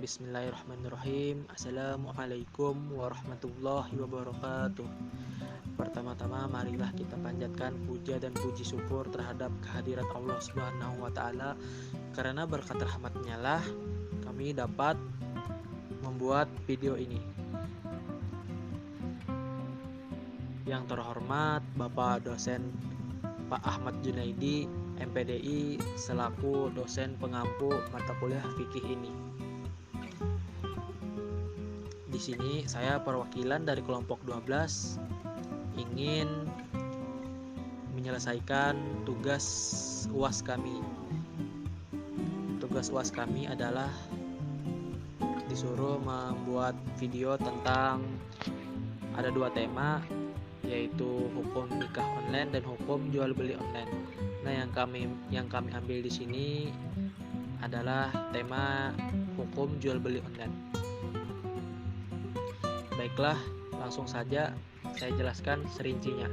Bismillahirrahmanirrahim. Assalamualaikum warahmatullahi wabarakatuh. Pertama-tama marilah kita panjatkan puja dan puji syukur terhadap kehadirat Allah Subhanahu wa taala, karena berkat rahmat-Nya lah kami dapat membuat video ini. Yang terhormat Bapak dosen Pak Ahmad Junaidi, MPDI, selaku dosen pengampu mata kuliah fikih ini. Di sini saya perwakilan dari kelompok 12 ingin menyelesaikan tugas UAS kami. Tugas UAS kami adalah disuruh membuat video tentang ada dua tema, yaitu hukum nikah online dan hukum jual beli online. Nah, yang kami ambil di sini adalah tema hukum jual beli online. Baiklah, langsung saja saya jelaskan serincinya.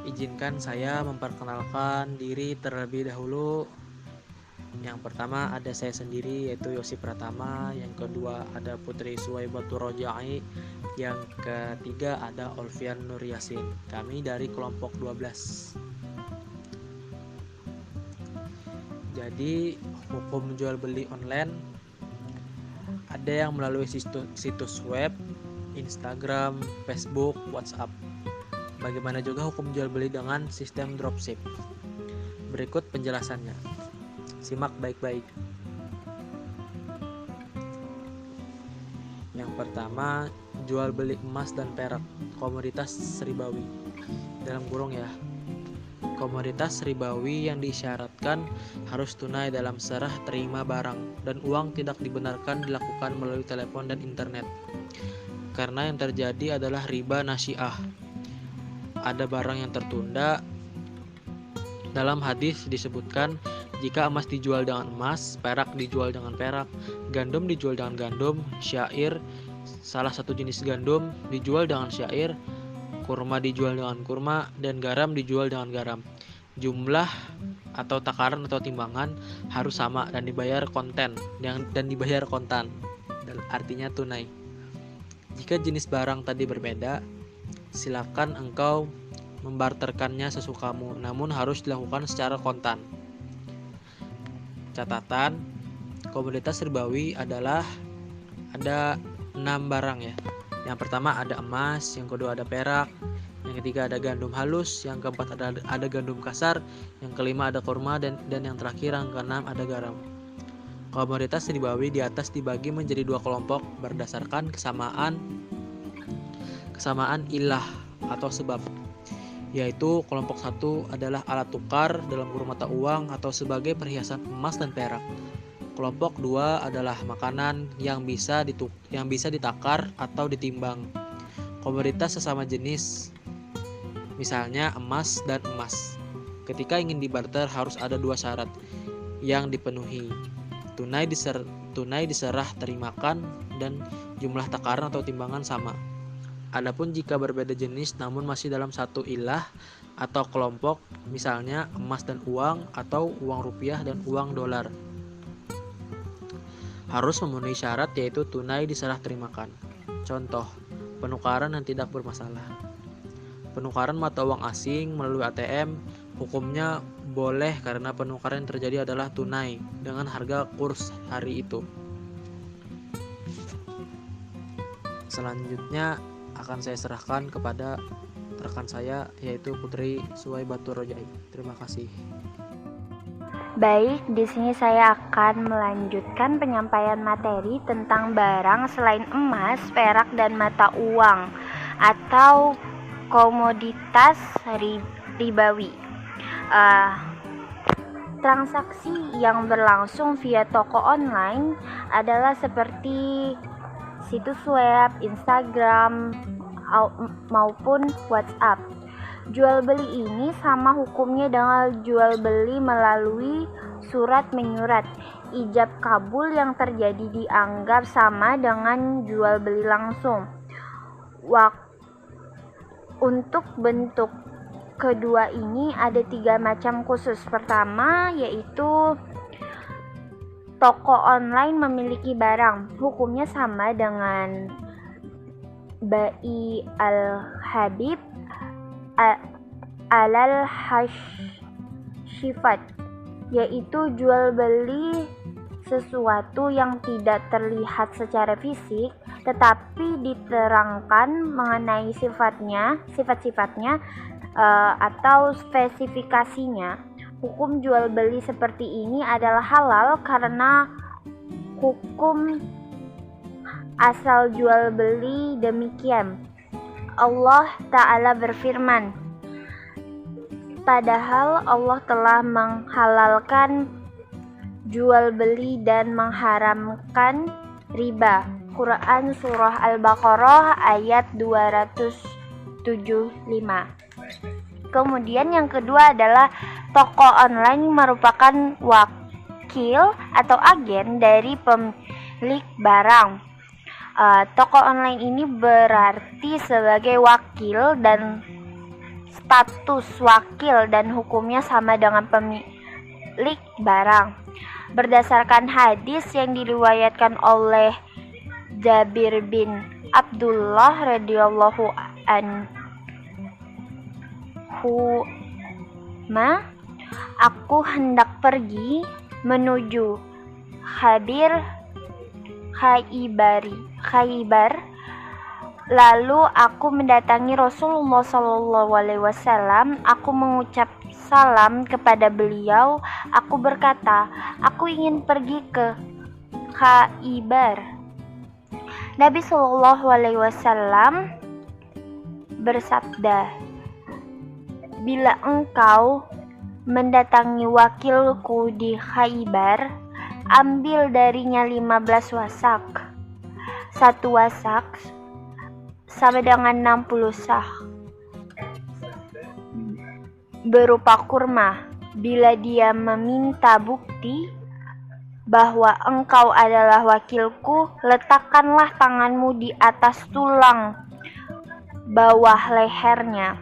Izinkan saya memperkenalkan diri terlebih dahulu. Yang pertama ada saya sendiri, yaitu Yosi Pratama. Yang kedua ada Putri Suwaibatur Rojai. Yang ketiga ada Olvian Nur Yasin. Kami dari kelompok 12. Jadi hukum jual beli online ada yang melalui situs web, Instagram, Facebook, WhatsApp. Bagaimana juga hukum jual beli dengan sistem dropship? Berikut penjelasannya. Simak baik-baik. Yang pertama, jual beli emas dan perak, komoditas ribawi. Dalam kurung ya. Komoditas ribawi yang disyaratkan harus tunai dalam serah terima barang, dan uang tidak dibenarkan dilakukan melalui telepon dan internet. Karena yang terjadi adalah riba nasi'ah. Ada barang yang tertunda. Dalam hadis disebutkan, jika emas dijual dengan emas, perak dijual dengan perak, gandum dijual dengan gandum, syair, salah satu jenis gandum dijual dengan syair, kurma dijual dengan kurma, dan garam dijual dengan garam. Jumlah atau takaran atau timbangan harus sama dan dibayar kontan, dan artinya tunai. Jika jenis barang tadi berbeda, silakan engkau membarterkannya sesukamu, namun harus dilakukan secara kontan. Catatan, komoditas ribawi adalah ada 6 barang ya. Yang pertama ada emas, yang kedua ada perak, yang ketiga ada gandum halus, yang keempat ada gandum kasar, yang kelima ada kurma, dan yang terakhir yang keenam ada garam. Komoditas ribawi di atas dibagi menjadi dua kelompok berdasarkan kesamaan ilah atau sebab, yaitu kelompok 1 adalah alat tukar dalam kurung mata uang atau sebagai perhiasan emas dan perak. Kelompok 2 adalah makanan yang bisa ditakar atau ditimbang. Komoditas sesama jenis, misalnya emas dan emas. Ketika ingin dibarter harus ada 2 syarat yang dipenuhi. Tunai diserah terimakan dan jumlah takaran atau timbangan sama. Adapun jika berbeda jenis namun masih dalam satu ilah atau kelompok, misalnya emas dan uang atau uang rupiah dan uang dolar, harus memenuhi syarat, yaitu tunai diserah terimakan. Contoh, penukaran yang tidak bermasalah. Penukaran mata uang asing melalui ATM hukumnya boleh karena penukaran yang terjadi adalah tunai dengan harga kurs hari itu. Selanjutnya akan saya serahkan kepada rekan saya, yaitu Putri Suwaibatur Rojai. Terima kasih. Baik, di sini saya akan melanjutkan penyampaian materi tentang barang selain emas, perak, dan mata uang atau komoditas ribawi. Transaksi yang berlangsung via toko online adalah seperti situs web, Instagram, maupun WhatsApp. Jual beli ini sama hukumnya dengan jual beli melalui surat menyurat. Ijab kabul yang terjadi dianggap sama dengan jual beli langsung. Untuk bentuk kedua ini ada 3 macam khusus. Pertama yaitu toko online memiliki barang. Hukumnya sama dengan Bai al-Habib alal hashifat, yaitu jual beli sesuatu yang tidak terlihat secara fisik tetapi diterangkan mengenai sifat-sifatnya atau spesifikasinya. Hukum jual beli seperti ini adalah halal karena hukum asal jual beli demikian. Allah Ta'ala berfirman, padahal Allah telah menghalalkan jual beli dan mengharamkan riba. Quran Surah Al-Baqarah ayat 275. Kemudian yang kedua adalah toko online merupakan wakil atau agen dari pemilik barang. Toko online ini berarti sebagai wakil dan status wakil dan hukumnya sama dengan pemilik barang. Berdasarkan hadis yang diriwayatkan oleh Jabir bin Abdullah radhiyallahu anhu, aku hendak pergi menuju Khaybar, lalu aku mendatangi Rasulullah SAW. Aku mengucap salam kepada beliau. Aku berkata, aku ingin pergi ke Khaybar. Nabi SAW bersabda, bila engkau mendatangi wakilku di Khaybar, ambil darinya 15 wasak. 1 wasak sama dengan 60 sah berupa kurma. Bila dia meminta bukti bahwa engkau adalah wakilku, letakkanlah tanganmu di atas tulang bawah lehernya.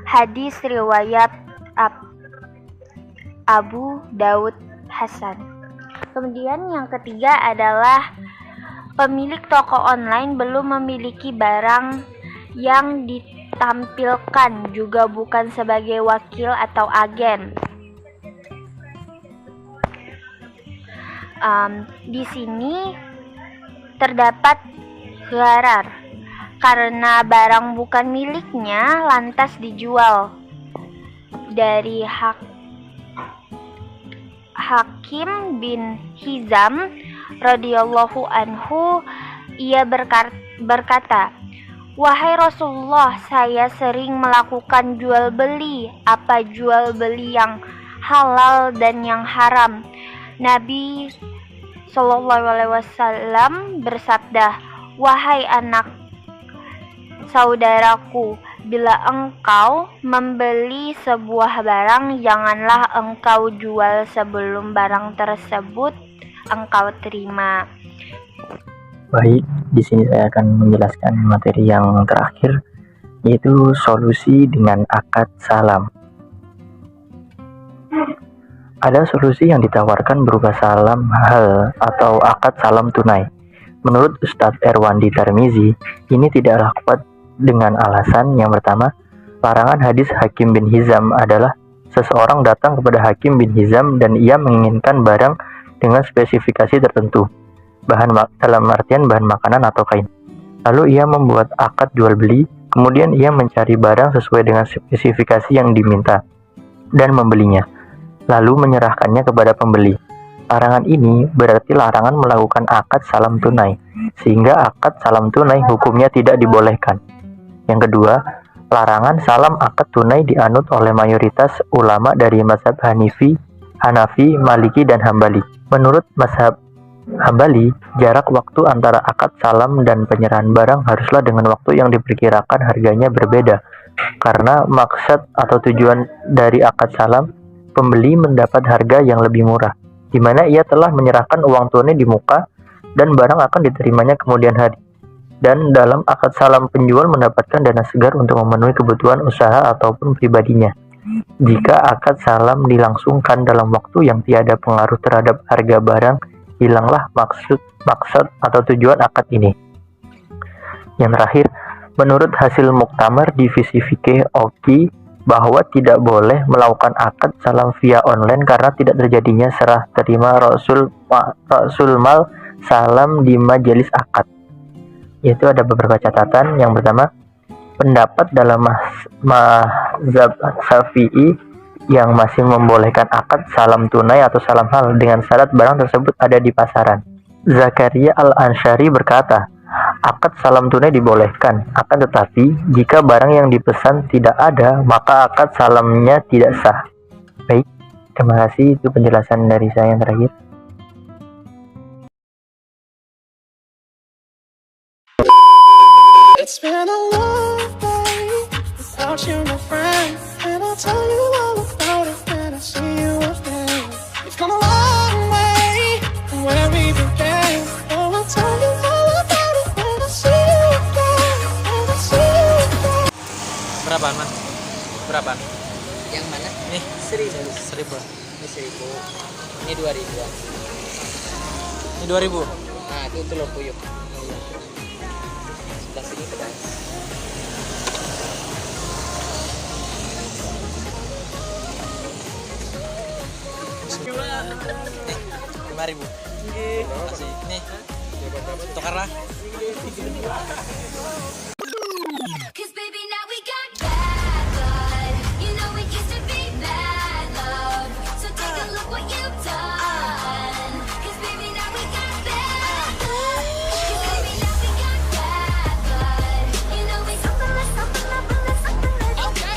Hadis riwayat Abu Daud Hasan. Kemudian yang ketiga adalah pemilik toko online belum memiliki barang yang ditampilkan, juga bukan sebagai wakil atau agen. Di sini terdapat gharar karena barang bukan miliknya lantas dijual. Dari Hakim bin Hizam radhiyallahu anhu, ia berkata, wahai Rasulullah, saya sering melakukan jual beli, apa jual beli yang halal dan yang haram. Nabi SAW bersabda, wahai anak saudaraku, bila engkau membeli sebuah barang, janganlah engkau jual sebelum barang tersebut engkau terima. Baik, di sini saya akan menjelaskan materi yang terakhir, yaitu solusi dengan akad salam. Ada solusi yang ditawarkan berupa salam hal atau akad salam tunai. Menurut Ustadz Erwandi Tarmizi, ini tidaklah kuat dengan alasan yang pertama, larangan hadis Hakim bin Hizam adalah seseorang datang kepada Hakim bin Hizam dan ia menginginkan barang dengan spesifikasi tertentu, dalam artian bahan makanan atau kain. Lalu ia membuat akad jual beli, kemudian ia mencari barang sesuai dengan spesifikasi yang diminta dan membelinya, lalu menyerahkannya kepada pembeli. Larangan ini berarti larangan melakukan akad salam tunai, sehingga akad salam tunai hukumnya tidak dibolehkan. Yang kedua, larangan salam akad tunai dianut oleh mayoritas ulama dari mazhab Hanafi, Maliki, dan Hambali. Menurut mazhab Hambali, jarak waktu antara akad salam dan penyerahan barang haruslah dengan waktu yang diperkirakan harganya berbeda, karena maksud atau tujuan dari akad salam, pembeli mendapat harga yang lebih murah, di mana ia telah menyerahkan uang tunai di muka dan barang akan diterimanya kemudian hari. dan dalam akad salam penjual mendapatkan dana segar untuk memenuhi kebutuhan usaha ataupun pribadinya. Jika akad salam dilangsungkan dalam waktu yang tiada pengaruh terhadap harga barang, hilanglah maksud atau tujuan akad ini. Yang terakhir, menurut hasil muktamar divisi fikih OKI bahwa tidak boleh melakukan akad salam via online karena tidak terjadinya serah terima rasul mal salam di majelis akad. Itu ada beberapa catatan. Yang pertama, pendapat dalam mazhab Syafi'i yang masih membolehkan akad salam tunai atau salam hal dengan syarat barang tersebut ada di pasaran. Zakaria Al-Ansyari berkata, akad salam tunai dibolehkan, akan tetapi jika barang yang dipesan tidak ada, maka akad salamnya tidak sah. Baik, terima kasih. Itu penjelasan dari saya yang terakhir. It's been a long day without you, my friend, and I'll tell you all about it when I see you again. We've come a long way from where we began. Oh, I'll tell you all about it when I see you again. When I see you again. Berapaan, Mas? Berapaan? Yang mana? Nih, 1000. 1000. Ini 1000. Ini 2000. Ini 2000. Nah, itu telur puyuh. Sebelah sini pedas. Nih, 5.000. Kasih. Nih. Tukarlah.